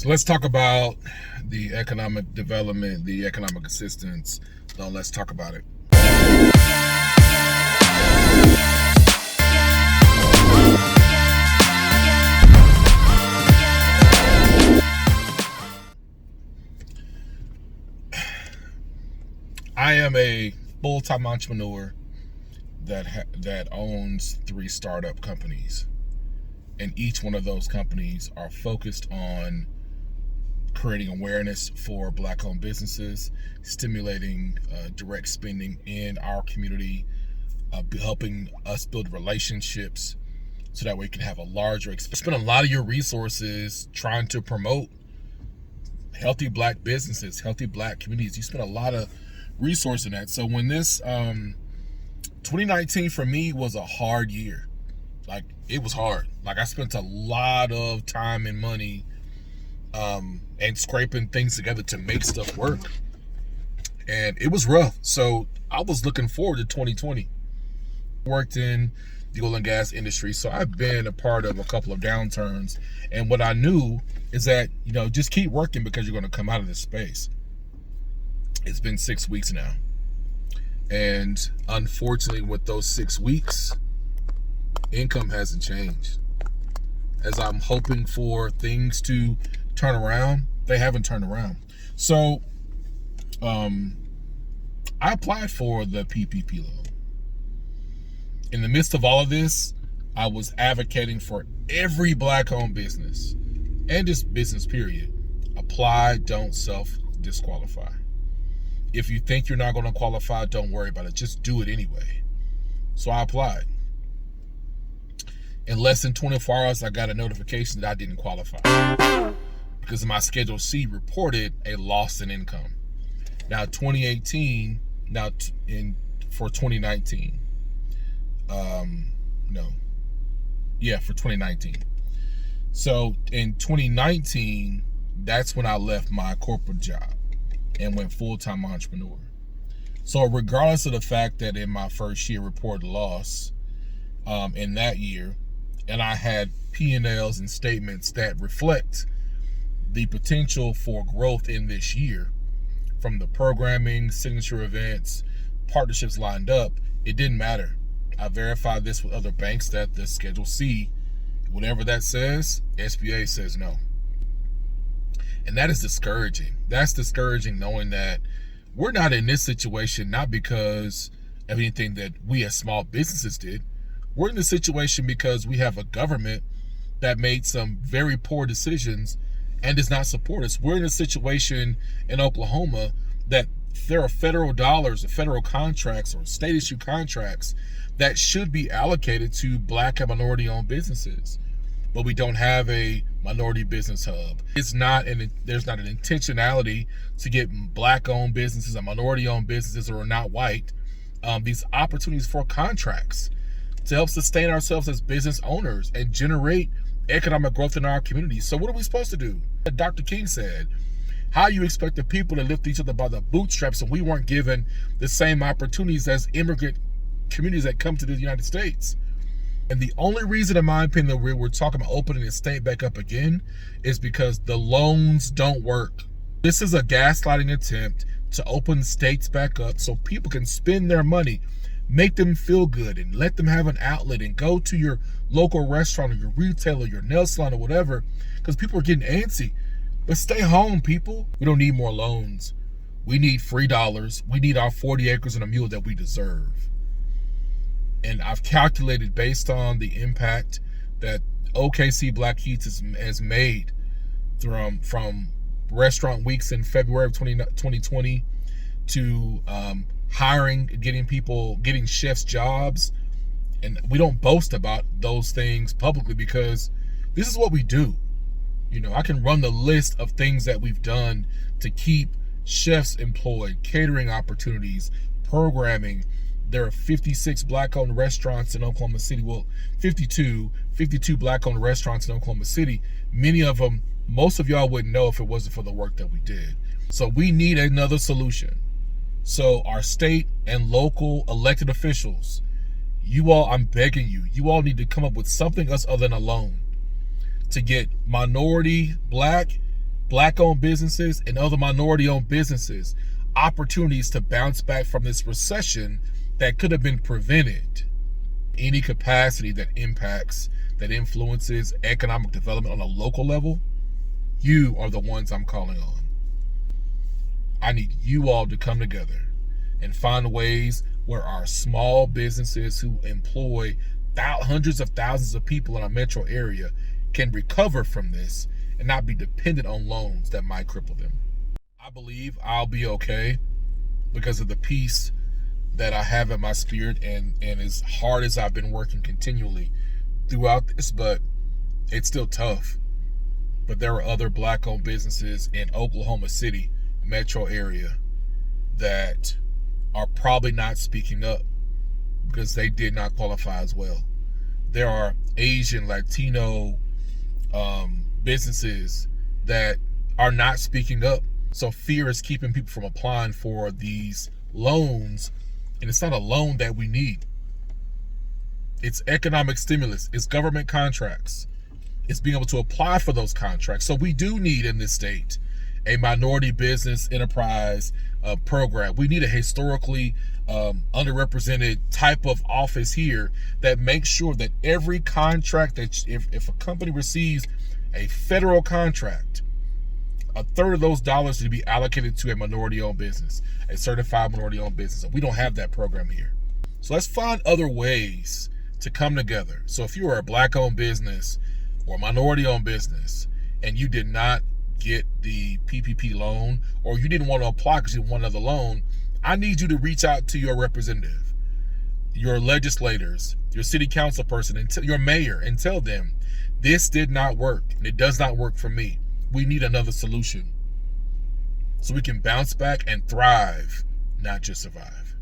So let's talk about the economic development, the economic assistance. So let's talk about it. I am a full-time entrepreneur that owns 3 startup companies, and each one of those companies are focused on creating awareness for Black-owned businesses, stimulating direct spending in our community, helping us build relationships so that we can have a larger spend a lot of your resources trying to promote healthy Black businesses, healthy Black communities. You spend a lot of resource in that. So when this 2019 for me was a hard year. Like, it was hard. Like, I spent a lot of time and money and scraping things together to make stuff work, and it was rough. So I was looking forward to 2020. Worked in the oil and gas industry, so I've been a part of a couple of downturns, and what I knew is that, just keep working because you're going to come out of this space. It's been 6 weeks now, and unfortunately with those 6 weeks, income hasn't changed. As I'm hoping for things to turn around, they haven't turned around. So I applied for the PPP loan. In the midst of all of this, I was advocating for every Black-owned business, and just business period. Apply, don't self-disqualify. If you think you're not going to qualify, don't worry about it. Just do it anyway. So I applied. In less than 24 hours, I got a notification that I didn't qualify because my Schedule C reported a loss in income. Now, for 2019, for 2019. So in 2019, that's when I left my corporate job and went full-time entrepreneur. So regardless of the fact that in my first year reported loss in that year, and I had P&Ls and statements that reflect the potential for growth in this year, from the programming, signature events, partnerships lined up, it didn't matter. I verified this with other banks that the Schedule C, whatever that says, SBA says no. And that is discouraging. That's discouraging, knowing that we're not in this situation not because of anything that we as small businesses did. We're in this situation because we have a government that made some very poor decisions and does not support us. We're in a situation in Oklahoma that there are federal dollars or federal contracts or state issue contracts that should be allocated to Black and minority owned businesses, but we don't have a minority business hub. There's not an intentionality to get Black owned businesses and minority owned businesses that are not white these opportunities for contracts to help sustain ourselves as business owners and generate economic growth in our communities. So what are we supposed to do? Dr. King said, how you expect the people to lift each other by the bootstraps, and we weren't given the same opportunities as immigrant communities that come to the United States. And the only reason, in my opinion, that we're talking about opening the state back up again is because the loans don't work. This is a gaslighting attempt to open states back up so people can spend their money, make them feel good, and let them have an outlet and go to your local restaurant or your retailer, your nail salon or whatever, because people are getting antsy. But stay home, people. We don't need more loans. We need free dollars. We need our 40 acres and a mule that we deserve. And I've calculated, based on the impact that OKC Black Eats has made from restaurant weeks in February of 2020 to hiring, getting chefs jobs. And we don't boast about those things publicly because this is what we do. I can run the list of things that we've done to keep chefs employed, catering opportunities, programming. There are 56 Black-owned restaurants in Oklahoma City. Well, 52 Black-owned restaurants in Oklahoma City. Many of them, most of y'all wouldn't know if it wasn't for the work that we did. So we need another solution. So our state and local elected officials, you all, I'm begging you, you all need to come up with something else other than a loan to get minority, Black, Black-owned businesses and other minority-owned businesses opportunities to bounce back from this recession that could have been prevented. Any capacity that impacts, that influences economic development on a local level, you are the ones I'm calling on. I need you all to come together and find ways where our small businesses who employ hundreds of thousands of people in our metro area can recover from this and not be dependent on loans that might cripple them. I believe I'll be okay because of the peace that I have in my spirit, and as hard as I've been working continually throughout this, but it's still tough. But there are other Black-owned businesses in Oklahoma City metro area that are probably not speaking up because they did not qualify as well. There are Asian, Latino businesses that are not speaking up. So fear is keeping people from applying for these loans, and it's not a loan that we need. It's economic stimulus. It's government contracts. It's being able to apply for those contracts. So we do need in this state a minority business enterprise program. We need a historically underrepresented type of office here that makes sure that every contract that if a company receives a federal contract, a third of those dollars to be allocated to a minority-owned business, a certified minority-owned business. And we don't have that program here. So let's find other ways to come together. So if you are a Black-owned business or a minority-owned business and you did not get the PPP loan, or you didn't want to apply because you want another loan, I need you to reach out to your representative, your legislators, your city council person, and your mayor, and tell them this did not work and it does not work for me. We need another solution so we can bounce back and thrive, not just survive.